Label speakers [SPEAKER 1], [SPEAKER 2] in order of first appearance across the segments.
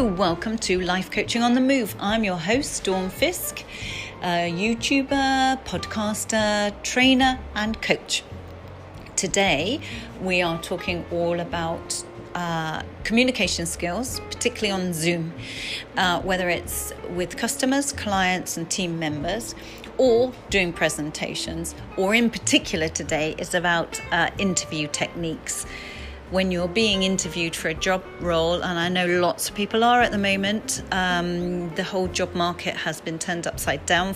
[SPEAKER 1] Hello, welcome to Life Coaching on the Move. I'm your host, Fiske, a YouTuber, podcaster, trainer and coach. Today we are talking all about communication skills, particularly on Zoom, whether it's with customers, clients and team members, or doing presentations, or in particular today is about interview techniques. When you're being interviewed for a job role, and I know lots of people are at the moment, the whole job market has been turned upside down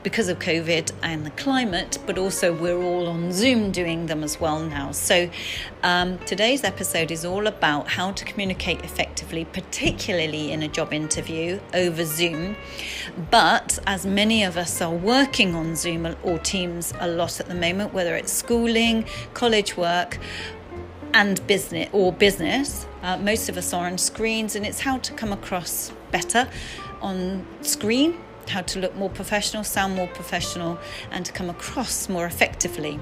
[SPEAKER 1] because of COVID and the climate, but also we're all on Zoom doing them as well now. So today's episode is all about how to communicate effectively, particularly in a job interview over Zoom. But as many of us are working on Zoom or Teams a lot at the moment, whether it's schooling, college work, and business, most of us are on screens, and it's how to come across better on screen, how to look more professional, sound more professional, and to come across more effectively.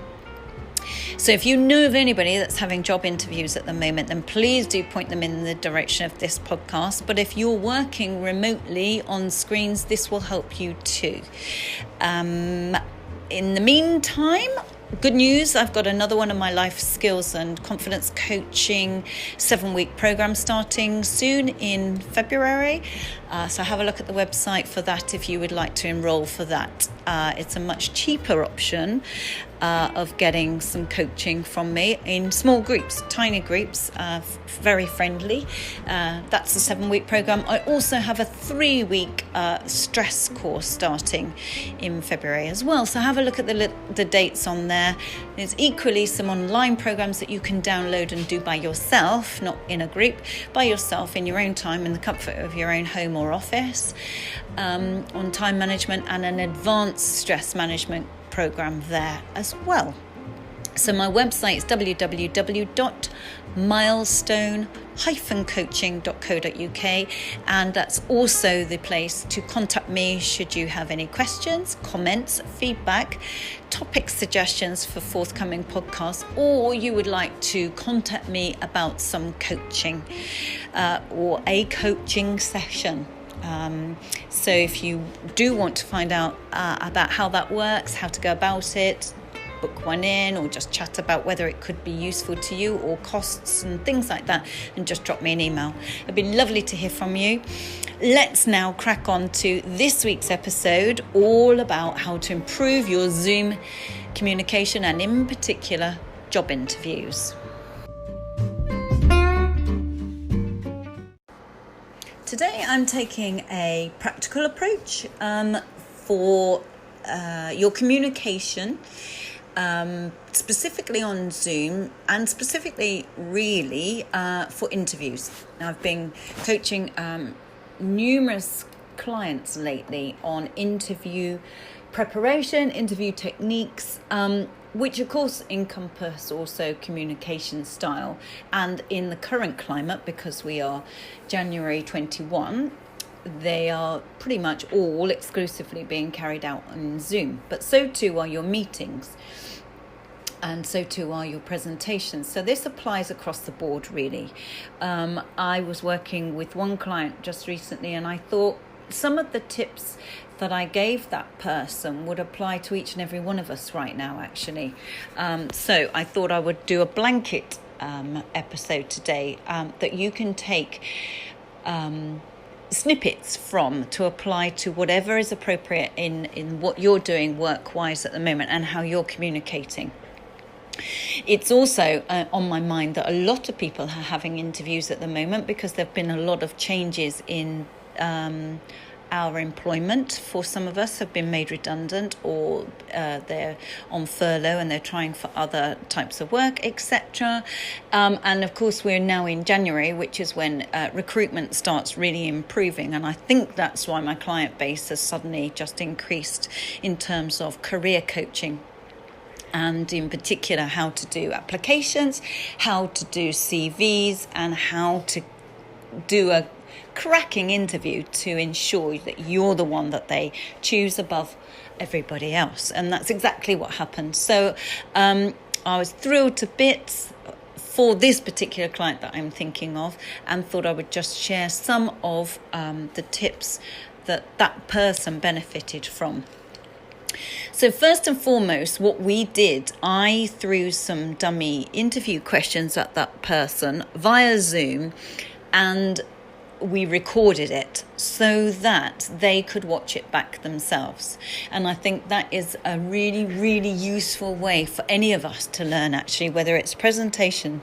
[SPEAKER 1] So if you know of anybody that's having job interviews at the moment, then please do point them in the direction of this podcast. But if you're working remotely on screens, this will help you too. In the meantime, good news, I've got another one of my life skills and confidence coaching 7-week program starting soon in February. So have a look at the website for that if you would like to enroll for that. It's a much cheaper option of getting some coaching from me in small groups, tiny groups, very friendly. That's a 7-week program. I also have a 3-week stress course starting in February as well. So have a look at the dates on there. There's equally some online programs that you can download and do by yourself, not in a group, by yourself in your own time in the comfort of your own home or office, on time management, and an advanced stress management program there as well. So my website is www.milestone-coaching.co.uk, and that's also the place to contact me should you have any questions, comments, feedback, topic suggestions for forthcoming podcasts, or you would like to contact me about some coaching or a coaching session. So if you do want to find out about how that works, how to go about it, book one in, or just chat about whether it could be useful to you or costs and things like that, and just drop me an email. It'd be lovely to hear from you. Let's now crack on to this week's episode, all about how to improve your Zoom communication and in particular job interviews. Today I'm taking a practical approach for your communication, specifically on Zoom, and specifically really for interviews. Now, I've been coaching numerous clients lately on interview preparation, interview techniques, which of course encompass also communication style. And in the current climate, because we are January 21, they are pretty much all exclusively being carried out on Zoom. But so too are your meetings, and so too are your presentations. So this applies across the board, really. I was working with one client just recently, and I thought some of the tips that I gave that person would apply to each and every one of us right now, actually. So I thought I would do a blanket episode today that you can take snippets from to apply to whatever is appropriate in what you're doing work-wise at the moment and how you're communicating. It's also on my mind that a lot of people are having interviews at the moment because there have been a lot of changes in our employment. For some of us have been made redundant, or they're on furlough and they're trying for other types of work, etc. And of course we're now in January, which is when recruitment starts really improving, and I think that's why my client base has suddenly just increased in terms of career coaching, and in particular how to do applications, how to do CVs, and how to do a cracking interview to ensure that you're the one that they choose above everybody else. And that's exactly what happened. So I was thrilled to bits for this particular client that I'm thinking of, and thought I would just share some of the tips that person benefited from. So first and foremost, what we did, I threw some dummy interview questions at that person via Zoom, and we recorded it so that they could watch it back themselves. And I think that is a really, really useful way for any of us to learn, actually, whether it's presentation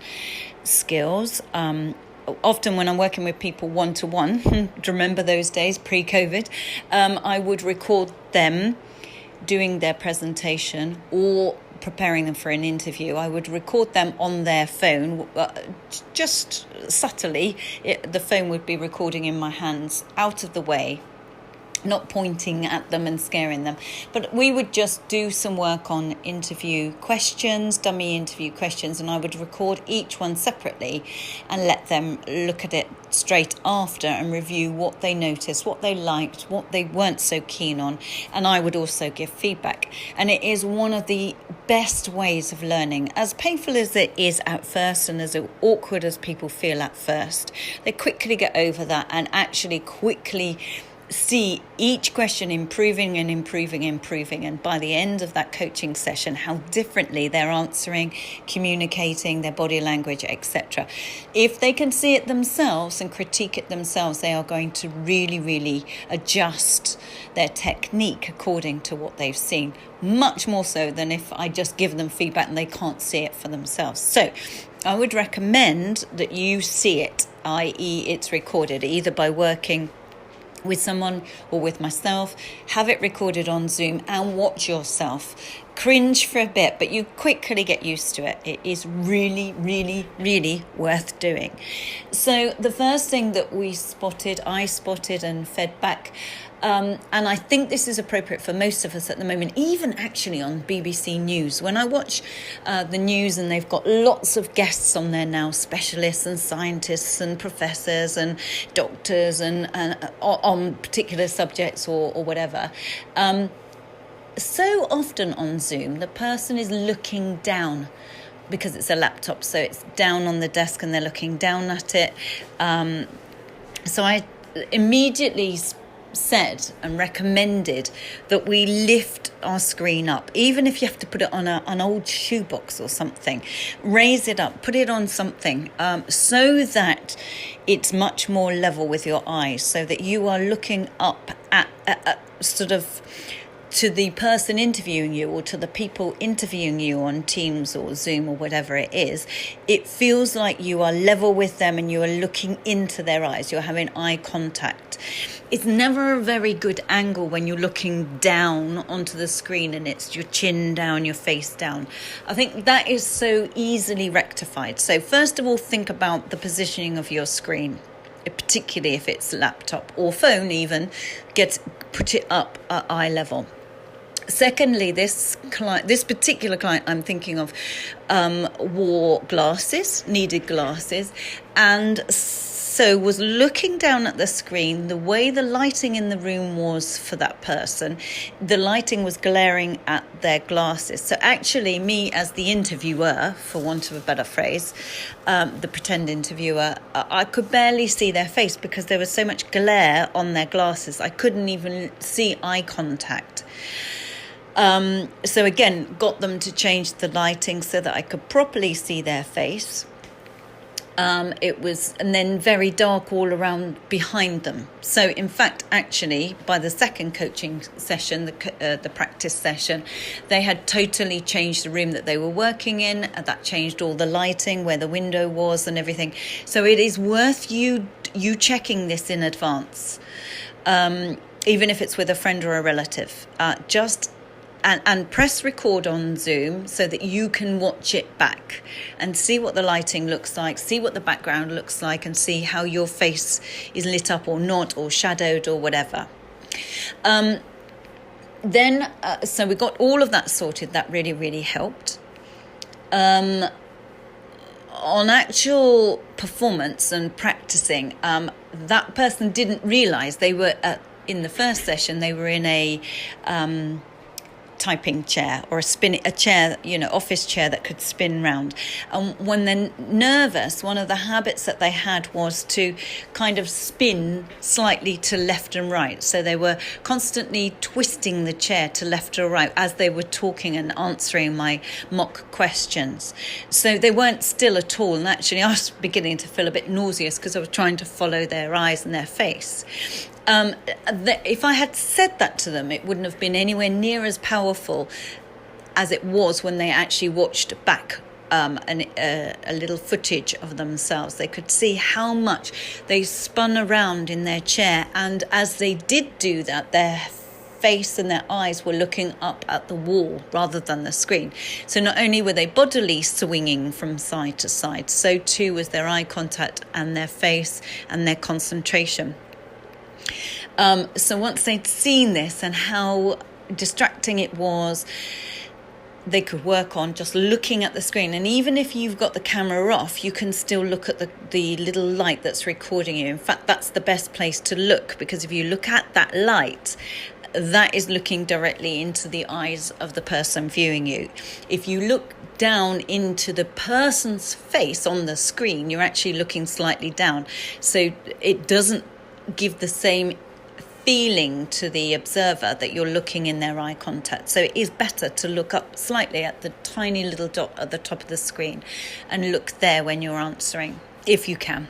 [SPEAKER 1] skills. Often when I'm working with people one-to-one, remember those days pre-COVID, I would record them doing their presentation or preparing them for an interview. I would record them on their phone, just subtly. The phone would be recording in my hands, out of the way, not pointing at them and scaring them. But we would just do some work on interview questions, dummy interview questions, and I would record each one separately and let them look at it straight after and review what they noticed, what they liked, what they weren't so keen on, and I would also give feedback. And it is one of the best ways of learning. As painful as it is at first and as awkward as people feel at first, they quickly get over that and actually quickly see each question improving, and by the end of that coaching session, how differently they're answering, communicating, their body language, etc. If they can see it themselves and critique it themselves, they are going to really, really adjust their technique according to what they've seen, much more so than if I just give them feedback and they can't see it for themselves. So I would recommend that you see it, i.e. it's recorded, either by working with someone or with myself, have it recorded on Zoom and watch yourself. Cringe for a bit, but you quickly get used to it. It is really, really, really worth doing. So the first thing that I spotted and fed back, and I think this is appropriate for most of us at the moment, even actually on BBC News. When I watch the news and they've got lots of guests on there now, specialists and scientists and professors and doctors and on particular subjects or whatever, so often on Zoom, the person is looking down because it's a laptop, so it's down on the desk and they're looking down at it. So I immediately said and recommended that we lift our screen up, even if you have to put it on an old shoebox or something. Raise it up, put it on something, so that it's much more level with your eyes, so that you are looking up at sort of to the person interviewing you or to the people interviewing you on Teams or Zoom or whatever it is. It feels like you are level with them and you are looking into their eyes. You're having eye contact. It's never a very good angle when you're looking down onto the screen and it's your chin down, your face down. I think that is so easily rectified. So first of all, think about the positioning of your screen, particularly if it's laptop or phone even. Put it up at eye level. Secondly, this particular client I'm thinking of needed glasses, and so was looking down at the screen. The way the lighting in the room was for that person, the lighting was glaring at their glasses. So actually, me as the interviewer, for want of a better phrase, the pretend interviewer, I could barely see their face because there was so much glare on their glasses. I couldn't even see eye contact. So again, got them to change the lighting so that I could properly see their face. And then very dark all around behind them. So in fact, actually, by the second coaching session, the practice session, they had totally changed the room that they were working in. That changed all the lighting, where the window was and everything. So it is worth you checking this in advance, even if it's with a friend or a relative. And press record on Zoom so that you can watch it back and see what the lighting looks like, see what the background looks like, and see how your face is lit up or not, or shadowed or whatever. So we got all of that sorted. That really, really helped. On actual performance and practicing, that person didn't realise they were in the first session. They were in a typing chair or a chair, office chair that could spin round. And when they're nervous, one of the habits that they had was to kind of spin slightly to left and right. So they were constantly twisting the chair to left or right as they were talking and answering my mock questions. So they weren't still at all. And actually I was beginning to feel a bit nauseous because I was trying to follow their eyes and their face. If I had said that to them, it wouldn't have been anywhere near as powerful as it was when they actually watched back a little footage of themselves. They could see how much they spun around in their chair, and as they did do that, their face and their eyes were looking up at the wall rather than the screen. So not only were they bodily swinging from side to side, so too was their eye contact and their face and their concentration. So once they'd seen this and how distracting it was, they could work on just looking at the screen. And even if you've got the camera off, you can still look at the little light that's recording you. In fact, that's the best place to look, because if you look at that light, that is looking directly into the eyes of the person viewing you. If you look down into the person's face on the screen, you're actually looking slightly down. So it doesn't give the same feeling to the observer that you're looking in their eye contact. So it is better to look up slightly at the tiny little dot at the top of the screen and look there when you're answering, if you can.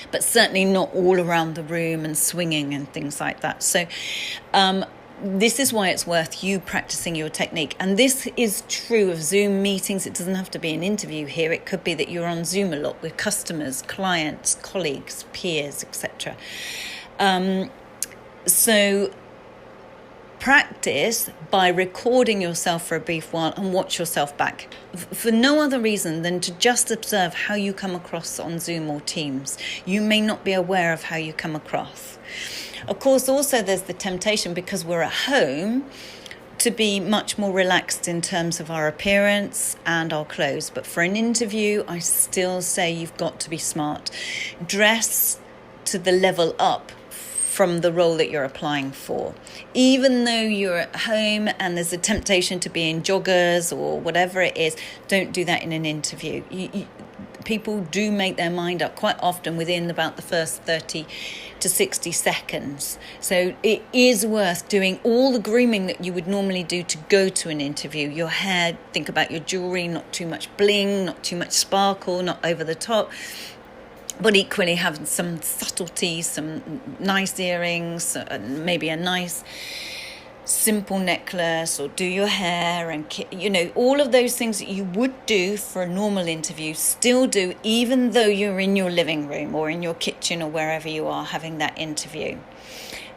[SPEAKER 1] But certainly not all around the room and swinging and things like that. So this is why it's worth you practicing your technique. And this is true of Zoom meetings. It doesn't have to be an interview here. It could be that you're on Zoom a lot with customers, clients, colleagues, peers, etc. So practice by recording yourself for a brief while and watch yourself back for no other reason than to just observe how you come across on Zoom or Teams. You may not be aware of how you come across. Of course, also there's the temptation, because we're at home, to be much more relaxed in terms of our appearance and our clothes. But for an interview, I still say you've got to be smart. Dress to the level up from the role that you're applying for. Even though you're at home and there's a temptation to be in joggers or whatever it is, don't do that in an interview. People do make their mind up quite often within about the first 30 to 60 seconds. So it is worth doing all the grooming that you would normally do to go to an interview. Your hair, think about your jewellery, not too much bling, not too much sparkle, not over the top. But equally have some subtlety, some nice earrings, maybe a nice simple necklace, or do your hair, and all of those things that you would do for a normal interview, still do, even though you're in your living room or in your kitchen or wherever you are having that interview.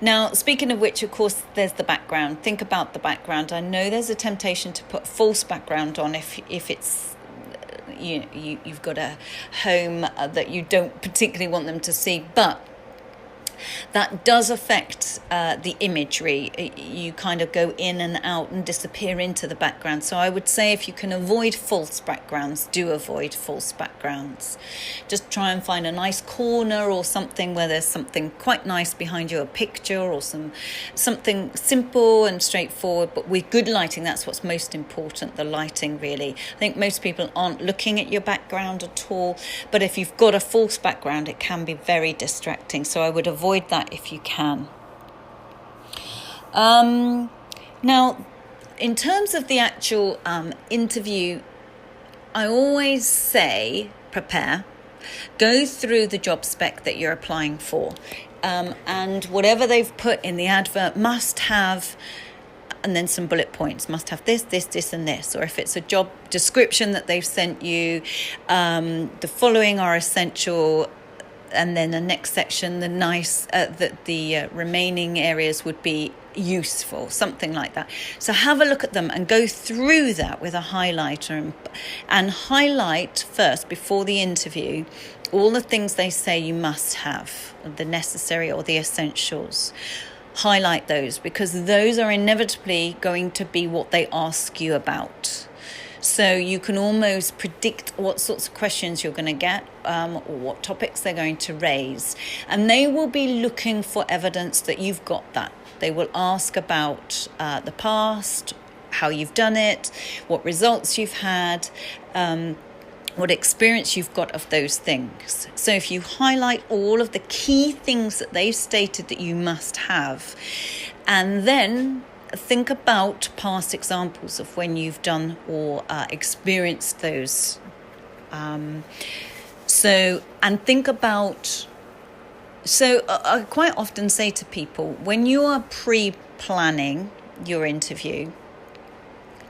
[SPEAKER 1] Now, speaking of which, of course, there's the background. Think about the background. I know there's a temptation to put false background on if it's you've got a home that you don't particularly want them to see, but that does affect the imagery. You kind of go in and out and disappear into the background. So I would say if you can avoid false backgrounds, do avoid false backgrounds. Just try and find a nice corner or something where there's something quite nice behind you, a picture or something simple and straightforward, but with good lighting. That's what's most important, the lighting, really. I think most people aren't looking at your background at all, but if you've got a false background, it can be very distracting. So I would avoid that if you can. Now, in terms of the actual interview, I always say prepare, go through the job spec that you're applying for, and whatever they've put in the advert must have, and then some bullet points, must have this, this, this, and this. Or if it's a job description that they've sent you, the following are essential. And then the next section, the remaining areas would be useful, something like that. So have a look at them and go through that with a highlighter and highlight first, before the interview, all the things they say you must have, the necessary or the essentials. Highlight those, because those are inevitably going to be what they ask you about. So you can almost predict what sorts of questions you're going to get, or what topics they're going to raise. And they will be looking for evidence that you've got that. They will ask about the past, how you've done it, what results you've had, what experience you've got of those things. So if you highlight all of the key things that they've stated that you must have, and then think about past examples of when you've done or experienced those. And think about... So I quite often say to people, when you are pre-planning your interview,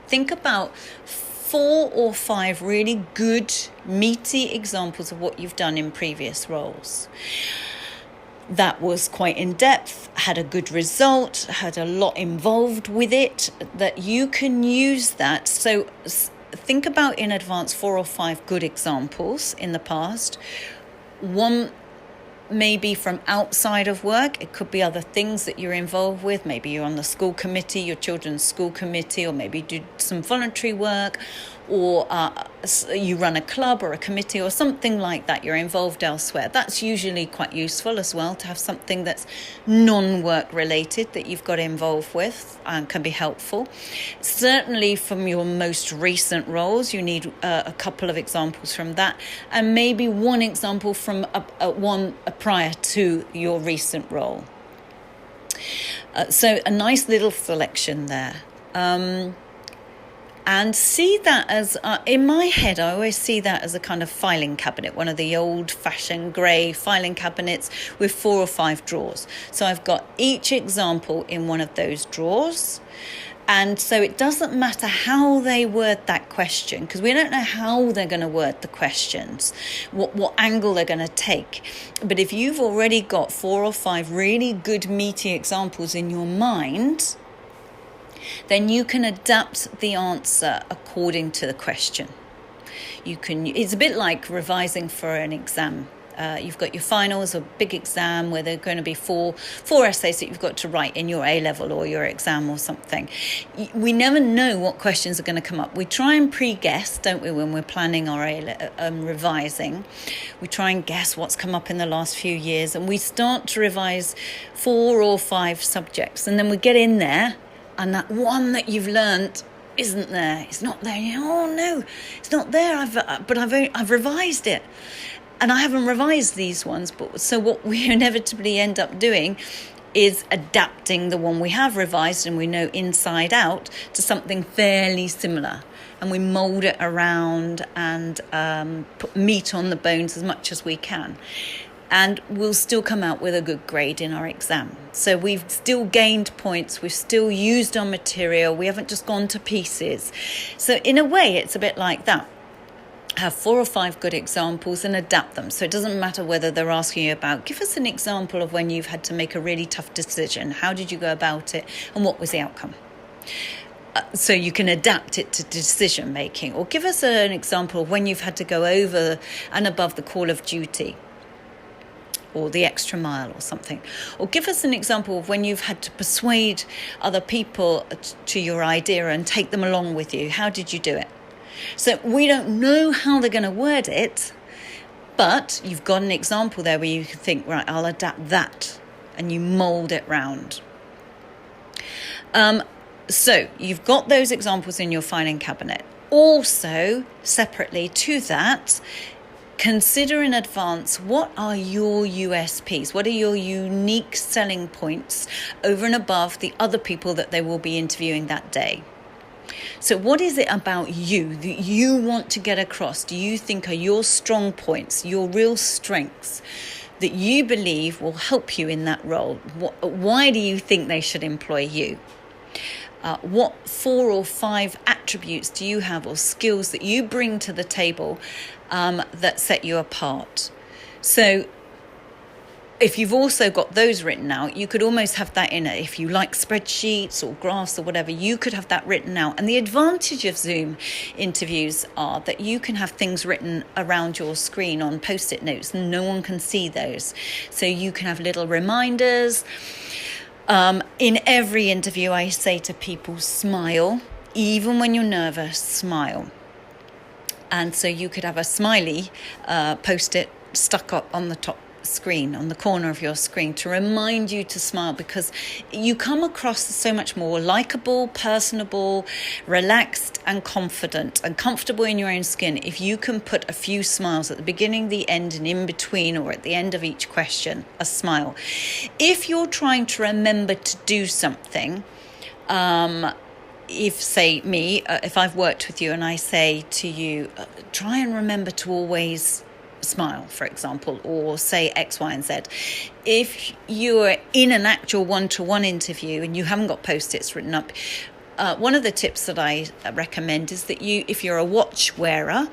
[SPEAKER 1] think about 4 or 5 really good, meaty examples of what you've done in previous roles. That was quite in depth, had a good result, had a lot involved with it, that you can use that. So think about in advance 4 or 5 good examples in the past. One maybe from outside of work. It could be other things that you're involved with. Maybe you're on the school committee, your children's school committee, or maybe do some voluntary work, or you run a club or a committee or something like that. You're involved elsewhere. That's usually quite useful as well, to have something that's non-work related that you've got involved with, and can be helpful. Certainly from your most recent roles, you need a couple of examples from that, and maybe one example from one prior to your recent role. So a nice little selection there. And see that as, in my head, I always see that as a kind of filing cabinet, one of the old-fashioned grey filing cabinets with 4 or 5 drawers. So I've got each example in one of those drawers. And so it doesn't matter how they word that question, because we don't know how they're going to word the questions, what angle they're going to take. But if you've already got 4 or 5 really good, meaty examples in your mind, then you can adapt the answer according to the question. It's a bit like revising for an exam. You've got your finals, a big exam where there are going to be four essays that you've got to write in your A-level or your exam or something. We never know what questions are going to come up. We try and pre-guess, don't we, when we're planning our revising. We try and guess what's come up in the last few years, and we start to revise 4 or 5 subjects, and then we get in there, and that one that you've learnt isn't there. It's not there. Oh no, it's not there. I've revised it, and I haven't revised these ones. So what we inevitably end up doing is adapting the one we have revised and we know inside out to something fairly similar, and we mould it around and put meat on the bones as much as we can. And we'll still come out with a good grade in our exam. So we've still gained points, we've still used our material, we haven't just gone to pieces. So in a way, it's a bit like that. Have 4 or 5 good examples and adapt them. So it doesn't matter whether they're asking you about, give us an example of when you've had to make a really tough decision. How did you go about it? And what was the outcome? So you can adapt it to decision making. Or give us an example of when you've had to go over and above the call of duty, or the extra mile or something. Or give us an example of when you've had to persuade other people to your idea and take them along with you. How did you do it? So we don't know how they're going to word it, but you've got an example there where you can think, right, I'll adapt that, and you mould it round. So you've got those examples in your filing cabinet. Also, separately to that, consider in advance, what are your USPs? What are your unique selling points over and above the other people that they will be interviewing that day? So what is it about you that you want to get across? Do you think are your strong points, your real strengths that you believe will help you in that role? Why do you think they should employ you? What 4 or 5 attributes do you have, or skills that you bring to the table that set you apart? So if you've also got those written out, you could almost have that in it. If you like spreadsheets or graphs or whatever, you could have that written out. And the advantage of Zoom interviews are that you can have things written around your screen on Post-it notes, and no one can see those. So you can have little reminders. In every interview, I say to people, smile. Even when you're nervous, smile. And so you could have a smiley post-it stuck up on the top screen, on the corner of your screen, to remind you to smile, because you come across as so much more likable, personable, relaxed and confident and comfortable in your own skin if you can put a few smiles at the beginning, the end and in between, or at the end of each question, a smile. If you're trying to remember to do something, if, say, me, if I've worked with you and I say to you, try and remember to always smile, for example, or say X, Y, and Z. If you're in an actual one-to-one interview and you haven't got post-its written up, one of the tips that I recommend is that if you're a watch wearer,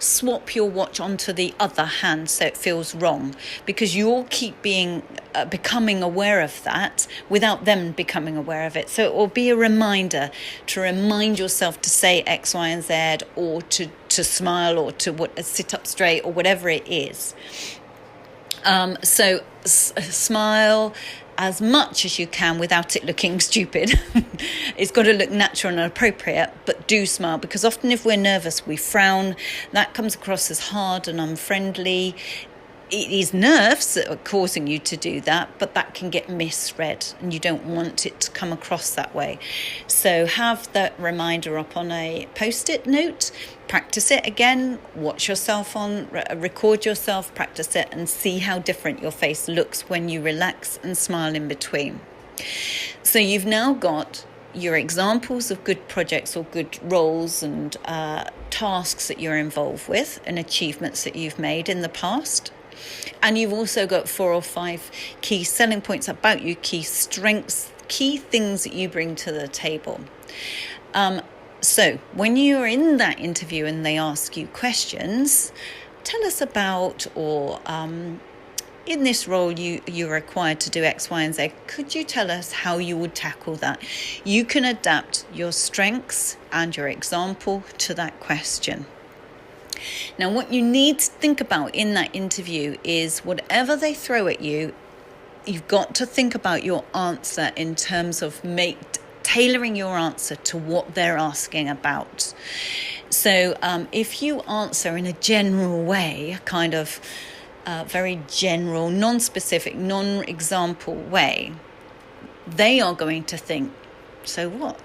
[SPEAKER 1] swap your watch onto the other hand so it feels wrong, because you'll keep becoming aware of that without them becoming aware of it. So it will be a reminder to remind yourself to say X, Y, and Z, or to smile, or to sit up straight, or whatever it is. So smile as much as you can without it looking stupid. It's got to look natural and appropriate, but do smile, because often if we're nervous, we frown. That comes across as hard and unfriendly. It is nerves that are causing you to do that, but that can get misread, and you don't want it to come across that way. So have that reminder up on a post-it note, practice it again, watch yourself record yourself, practice it, and see how different your face looks when you relax and smile in between. So you've now got your examples of good projects or good roles and tasks that you're involved with and achievements that you've made in the past. And you've also got 4 or 5 key selling points about you, key strengths, key things that you bring to the table. So when you're in that interview and they ask you questions, tell us about, or in this role you're required to do X, Y, and Z. Could you tell us how you would tackle that? You can adapt your strengths and your example to that question. Now, what you need to think about in that interview is whatever they throw at you, you've got to think about your answer in terms of tailoring your answer to what they're asking about. So if you answer in a general way, a kind of very general, non-specific, non-example way, they are going to think, so what?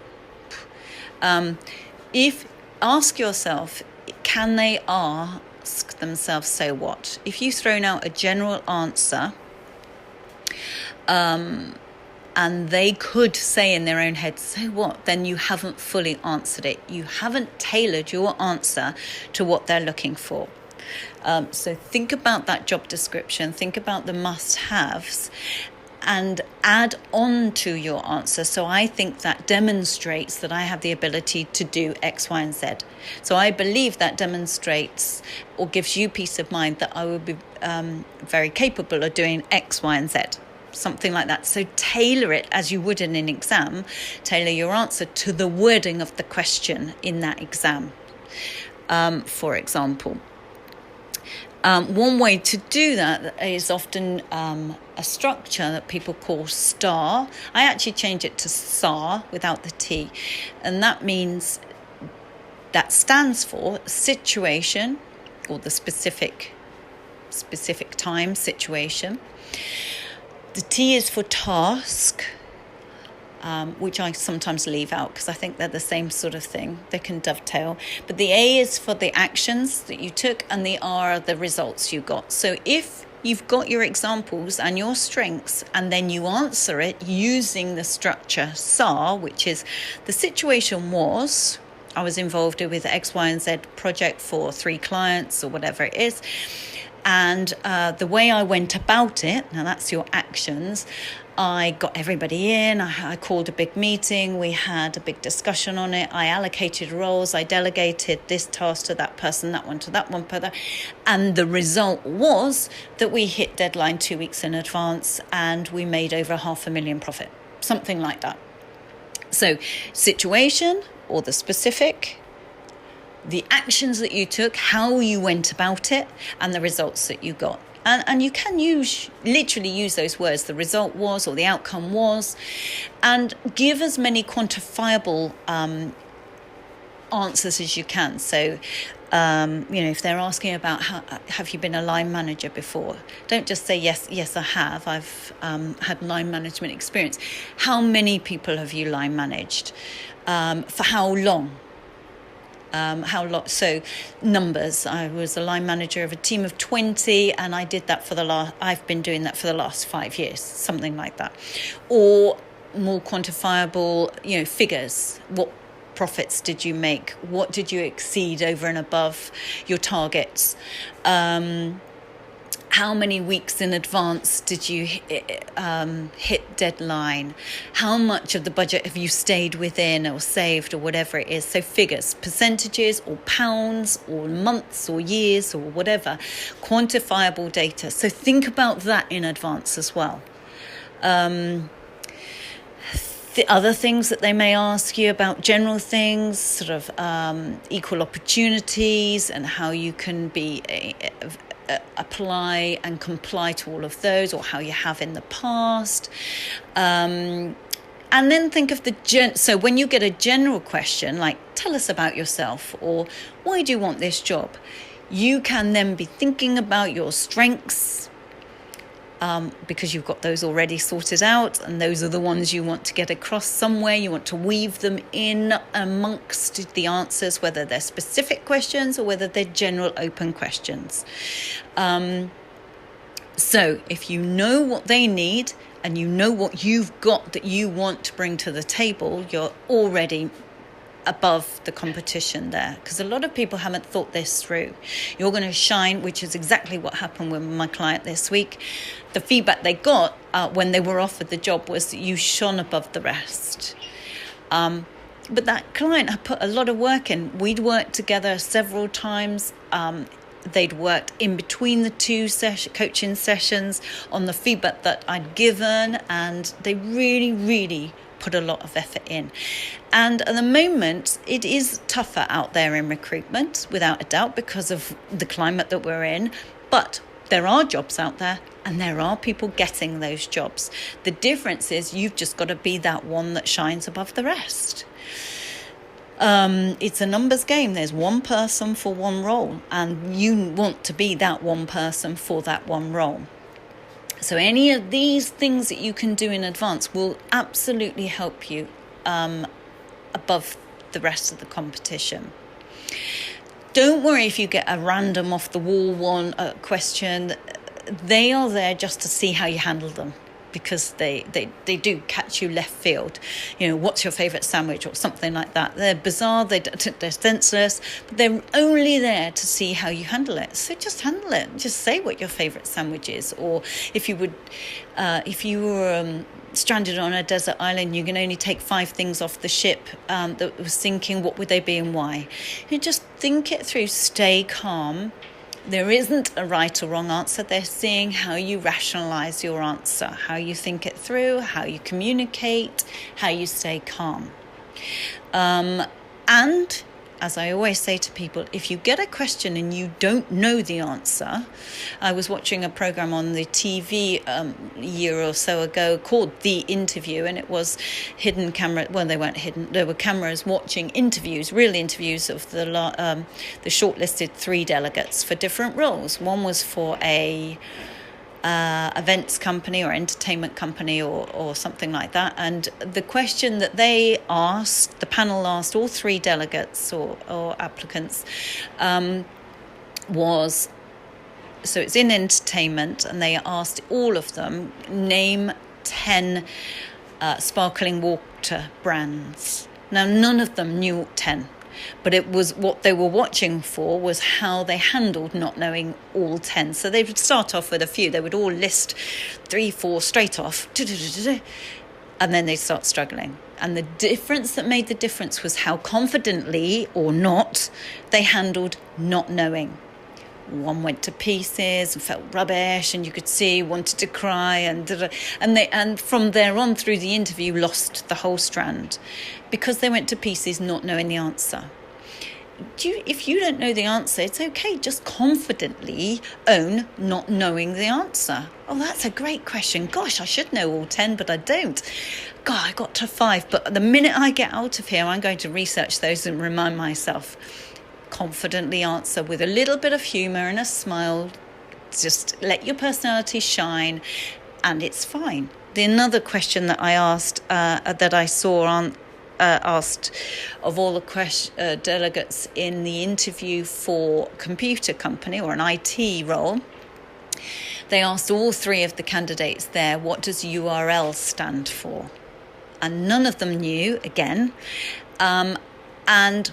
[SPEAKER 1] Ask yourself, can they ask themselves, so what? If you've thrown out a general answer, and they could say in their own head, so what? Then you haven't fully answered it. You haven't tailored your answer to what they're looking for. So think about that job description, think about the must-haves, and add on to your answer. So I think that demonstrates that I have the ability to do X, Y, and Z. So I believe that demonstrates or gives you peace of mind that I will be very capable of doing X, Y, and Z. Something like that. So tailor it as you would in an exam. Tailor your answer to the wording of the question in that exam, for example. One way to do that is often a structure that people call STAR. I actually change it to SAR without the T. And that means, that stands for situation, or the specific time situation. The T is for task, which I sometimes leave out because I think they're the same sort of thing. They can dovetail. But the A is for the actions that you took, and the R are the results you got. So if you've got your examples and your strengths, and then you answer it using the structure SAR, which is the situation was, I was involved with X, Y, and Z project for 3 clients or whatever it is. And the way I went about it, now that's your actions, I got everybody in, I called a big meeting, we had a big discussion on it, I allocated roles, I delegated this task to that person, that one to that one, and the result was that we hit deadline 2 weeks in advance and we made over $500,000 profit, something like that. So situation, or the specific, the actions that you took, how you went about it, and the results that you got. And you can literally use those words, the result was, or the outcome was, and give as many quantifiable answers as you can. So If they're asking about have you been a line manager before, don't just say yes I have. I've had line management experience. How many people have you line managed? For how long? So numbers. I was a line manager of a team of 20, and I did that I've been doing that for the last 5 years, something like that. Or more quantifiable, figures. What profits did you make? What did you exceed over and above your targets? How many weeks in advance did you hit deadline? How much of the budget have you stayed within or saved or whatever it is? So figures, percentages or pounds or months or years or whatever, quantifiable data. So think about that in advance as well. The other things that they may ask you about, general things, sort of equal opportunities and how you can apply and comply to all of those, or how you have in the past. And then think of so when you get a general question like, tell us about yourself, or why do you want this job? You can then be thinking about your strengths, because you've got those already sorted out, and those are the ones you want to get across somewhere. You want to weave them in amongst the answers, whether they're specific questions or whether they're general open questions. So if you know what they need and you know what you've got that you want to bring to the table, you're already above the competition there, because a lot of people haven't thought this through. You're going to shine, which is exactly what happened with my client this week. The feedback they got when they were offered the job was that you shone above the rest. But that client had put a lot of work in. We'd worked together several times. They'd worked in between the two coaching sessions on the feedback that I'd given, and they really, really put a lot of effort in. And at the moment, it is tougher out there in recruitment, without a doubt, because of the climate that we're in. But there are jobs out there, and there are people getting those jobs. The difference is you've just got to be that one that shines above the rest. It's a numbers game. There's one person for one role, and you want to be that one person for that one role. So any of these things that you can do in advance will absolutely help you above the rest of the competition. Don't worry if you get a random off-the-wall question. They are there just to see how you handle them, because they do catch you left field. What's your favourite sandwich or something like that. They're bizarre, they're senseless, but they're only there to see how you handle it. So just handle it. Just say what your favourite sandwich is. Or if you were stranded on a desert island, you can only take 5 things off the ship that was sinking, what would they be and why? Just think it through, stay calm. There isn't a right or wrong answer. They're seeing how you rationalise your answer, how you think it through, how you communicate, how you stay calm. And as I always say to people, if you get a question and you don't know the answer, I was watching a program on the TV a year or so ago called The Interview, and it was hidden camera. Well, they weren't hidden. There were cameras watching interviews, real interviews of the shortlisted 3 delegates for different roles. One was for a events company or entertainment company or something like that, and the question that the panel asked all 3 delegates or applicants was, so it's in entertainment, and they asked all of them, name 10 sparkling water brands. Now none of them knew 10, but it was what they were watching for was how they handled not knowing all 10. So they would start off with a few. They would all list 3, 4 straight off, and then they'd start struggling. And the difference that made the difference was how confidently or not they handled not knowing. One went to pieces and felt rubbish, and you could see wanted to cry, and from there on through the interview lost the whole strand because they went to pieces not knowing the answer. If you don't know the answer, it's okay. Just confidently own not knowing the answer. Oh, that's a great question. Gosh, I should know all 10, but I don't. God, I got to 5, but the minute I get out of here, I'm going to research those and remind myself. confidently answer with a little bit of humor and a smile. Just let your personality shine, and it's fine. Another question that I asked, that I saw asked of all the delegates in the interview for a computer company or an IT role, they asked all three of the candidates there, what does URL stand for? And none of them knew, again. And,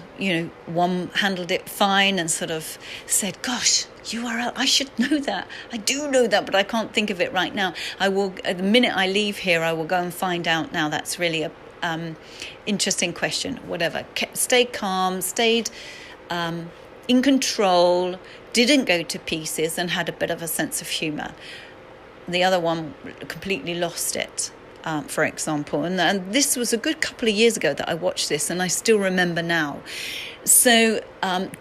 [SPEAKER 1] one handled it fine and sort of said, gosh, URL, I should know that. I do know that, but I can't think of it right now. I will, the minute I leave here, I will go and find out now. That's really a interesting question. Whatever. Stayed calm, stayed in control, didn't go to pieces, and had a bit of a sense of humour. The other one completely lost it. For example, and this was a good couple of years ago that I watched this, and I still remember now. So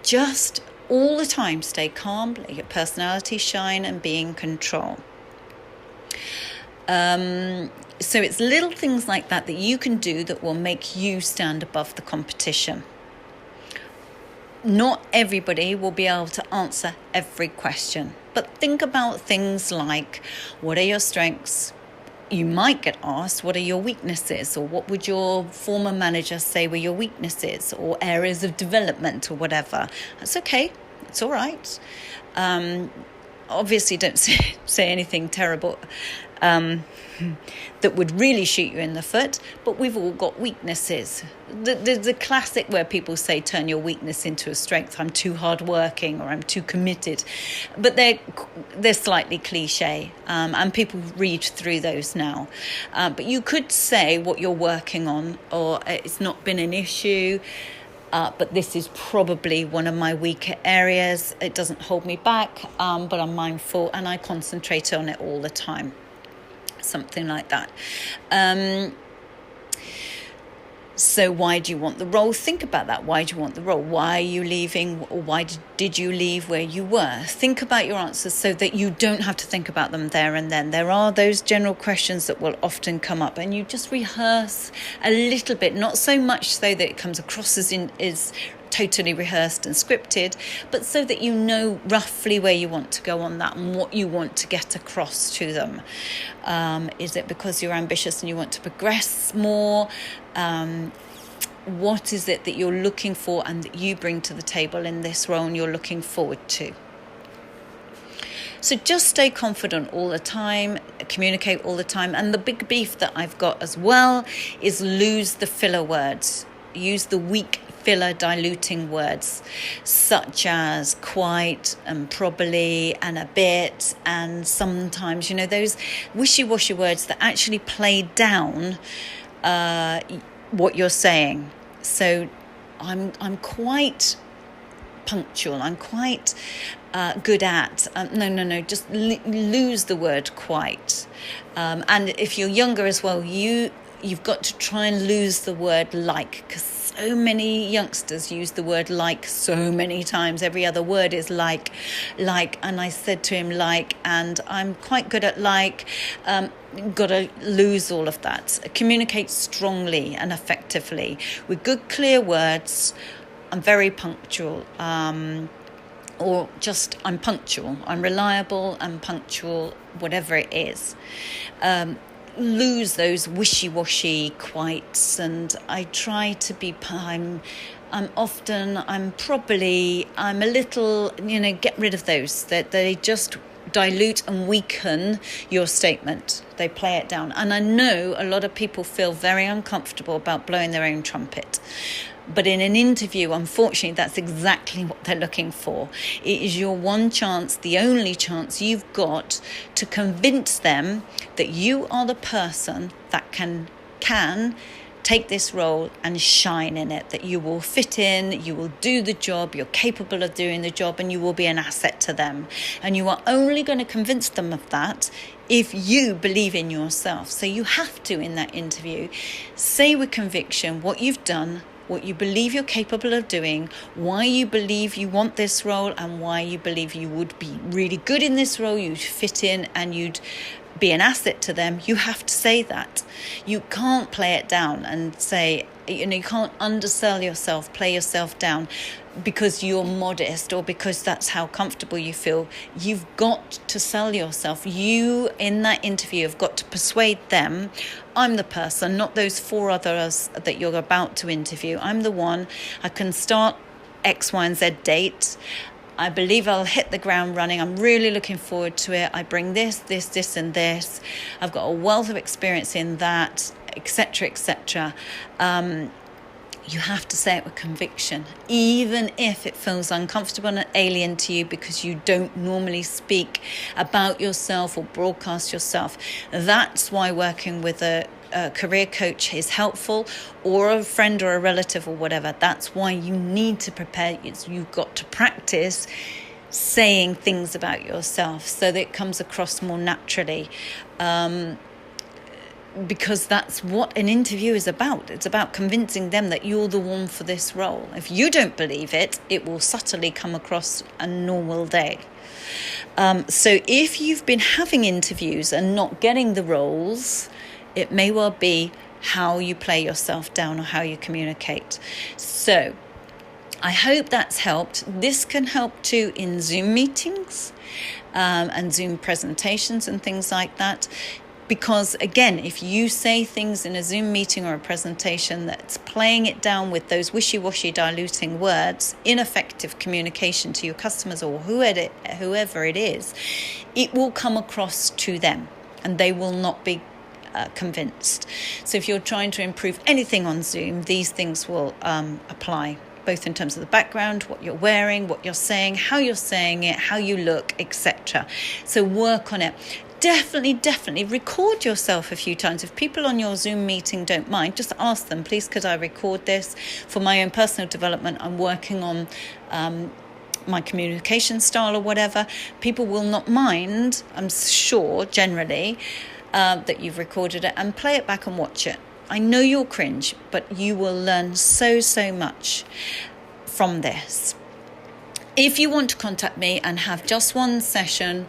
[SPEAKER 1] just all the time stay calm, let your personality shine, and be in control. So it's little things like that you can do that will make you stand above the competition. Not everybody will be able to answer every question, but think about things like, what are your strengths? You might get asked, what are your weaknesses? Or what would your former manager say were your weaknesses or areas of development or whatever? That's okay. It's all right. Obviously, don't say anything terrible that would really shoot you in the foot. But we've all got weaknesses. The classic where people say, turn your weakness into a strength. I'm too hardworking or I'm too committed. But they're slightly cliche, and people read through those now. But you could say what you're working on, or it's not been an issue. But this is probably one of my weaker areas. It doesn't hold me back, but I'm mindful and I concentrate on it all the time. Something like that. So why do you want the role? Think about that. Why do you want the role? Why are you leaving? Or why did you leave where you were? Think about your answers so that you don't have to think about them there and then. There are those general questions that will often come up, and you just rehearse a little bit, not so much so that it comes across as totally rehearsed and scripted, but so that you know roughly where you want to go on that and what you want to get across to them. Is it because you're ambitious and you want to progress more? What is it that you're looking for and that you bring to the table in this role and you're looking forward to? So just stay confident all the time, communicate all the time. And the big beef that I've got as well is lose the filler words. Use the weak filler diluting words such as quite and probably and a bit, and sometimes, those wishy-washy words that actually play down what you're saying. So I'm quite punctual. I'm quite good at just lose the word quite. And if you're younger as well, you've got to try and lose the word like, because so many youngsters use the word like so many times. Every other word is like, and I said to him like, and I'm quite good at like. Got to lose all of that. Communicate strongly and effectively with good, clear words. I'm very punctual, or just I'm punctual. I'm reliable and punctual, whatever it is. Lose those wishy-washy quites, and I try to be I'm a little, get rid of those, that they just dilute and weaken your statement. They play it down. And I know a lot of people feel very uncomfortable about blowing their own trumpet. But in an interview, unfortunately, that's exactly what they're looking for. It is your one chance, the only chance you've got to convince them that you are the person that can take this role and shine in it, that you will fit in, you will do the job, you're capable of doing the job, and you will be an asset to them. And you are only going to convince them of that if you believe in yourself. So you have to, in that interview, say with conviction what you've done, what you believe you're capable of doing, why you believe you want this role, and why you believe you would be really good in this role, you'd fit in, and you'd be an asset to them, you have to say that. You can't play it down and say, you can't undersell yourself, play yourself down because you're modest or because that's how comfortable you feel. You've got to sell yourself. You, in that interview, have got to persuade them, I'm the person, not those 4 others that you're about to interview. I'm the one. I can start X, Y, and Z date. I believe I'll hit the ground running. I'm really looking forward to it. I bring this, and this. I've got a wealth of experience in that, etc., etc. You have to say it with conviction, even if it feels uncomfortable and alien to you because you don't normally speak about yourself or broadcast yourself. That's why working with a career coach is helpful, or a friend or a relative or whatever. That's why you need to prepare. You've got to practice saying things about yourself so that it comes across more naturally. Because that's what an interview is about. It's about convincing them that you're the one for this role. If you don't believe it, it will subtly come across a normal day. So if you've been having interviews and not getting the roles, it may well be how you play yourself down or how you communicate. So I hope that's helped. This can help too in Zoom meetings and Zoom presentations and things like that. Because again, if you say things in a Zoom meeting or a presentation that's playing it down with those wishy-washy diluting words, ineffective communication to your customers or whoever it is, it will come across to them and they will not be convinced. So if you're trying to improve anything on Zoom, these things will apply, both in terms of the background, what you're wearing, what you're saying, how you're saying it, how you look, etc. So work on it. Definitely record yourself a few times. If people on your Zoom meeting don't mind, just ask them, please, could I record this for my own personal development? I'm working on my communication style or whatever. People will not mind, I'm sure, generally, that you've recorded it, and play it back and watch it. I know you'll cringe, but you will learn so much from this. If you want to contact me and have just one session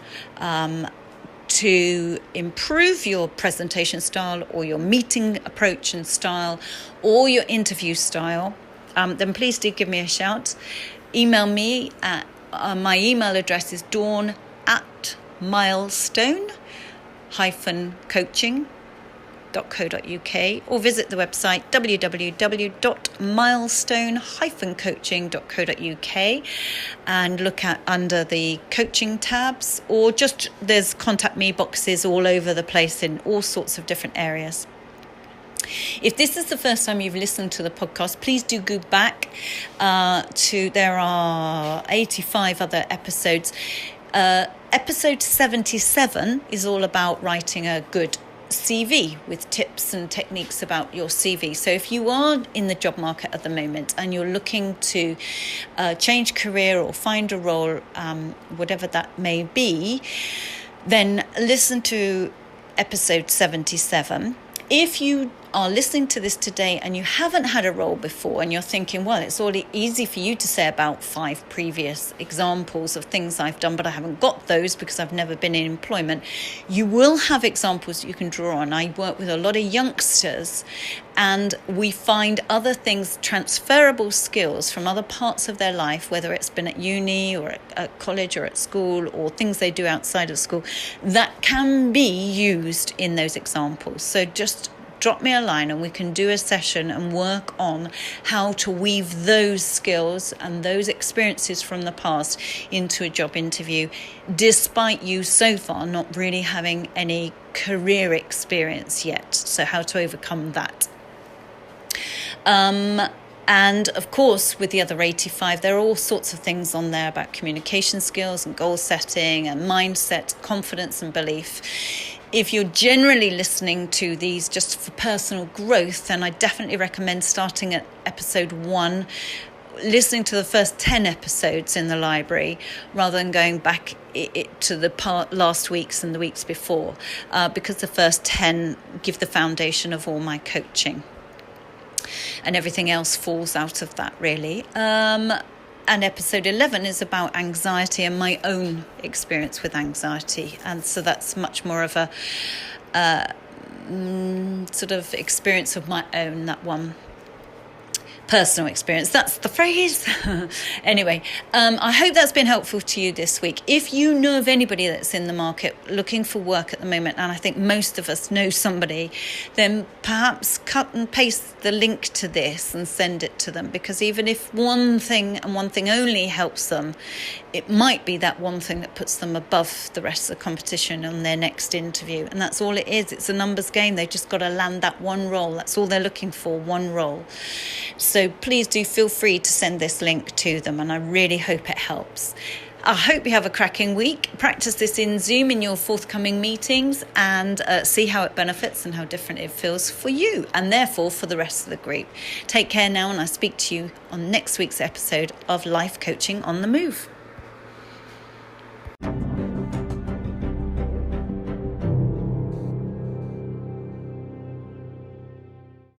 [SPEAKER 1] to improve your presentation style or your meeting approach and style or your interview style, then please do give me a shout. Email me at my email address is dawn@milestone-coaching.co.uk, or visit the website www.milestone-coaching.co.uk and look at under the coaching tabs, or just there's contact me boxes all over the place in all sorts of different areas. If this is the first time you've listened to the podcast, please do go back there are 85 other episodes. Episode 77 is all about writing a good CV with tips and techniques about your CV. So if you are in the job market at the moment and you're looking to change career or find a role, whatever that may be, then listen to episode 77. If you are listening to this today and you haven't had a role before and you're thinking, well, it's already easy for you to say about 5 previous examples of things I've done, but I haven't got those because I've never been in employment, you will have examples you can draw on. I work with a lot of youngsters and we find other things, transferable skills from other parts of their life, whether it's been at uni or at college or at school or things they do outside of school, that can be used in those examples. So just drop me a line and we can do a session and work on how to weave those skills and those experiences from the past into a job interview, despite you so far not really having any career experience yet. So how to overcome that. And of course, with the other 85, there are all sorts of things on there about communication skills and goal setting and mindset, confidence and belief. If you're generally listening to these just for personal growth, then I definitely recommend starting at episode 1, listening to the first 10 episodes in the library rather than going back to the last weeks and the weeks before, because the first 10 give the foundation of all my coaching. And everything else falls out of that, really. And episode 11 is about anxiety and my own experience with anxiety. And so that's much more of a sort of experience of my own, that one. Personal experience, that's the phrase. Anyway, I hope that's been helpful to you this week. If you know of anybody that's in the market looking for work at the moment, and I think most of us know somebody, then perhaps cut and paste the link to this and send it to them, because even if one thing and one thing only helps them, it might be that one thing that puts them above the rest of the competition on their next interview. And that's all it is. It's a numbers game. They've just got to land that one role. That's all they're looking for, one role. So please do feel free to send this link to them, and I really hope it helps. I hope you have a cracking week. Practice this in Zoom in your forthcoming meetings and see how it benefits and how different it feels for you and therefore for the rest of the group. Take care now, and I'll speak to you on next week's episode of Life Coaching on the Move.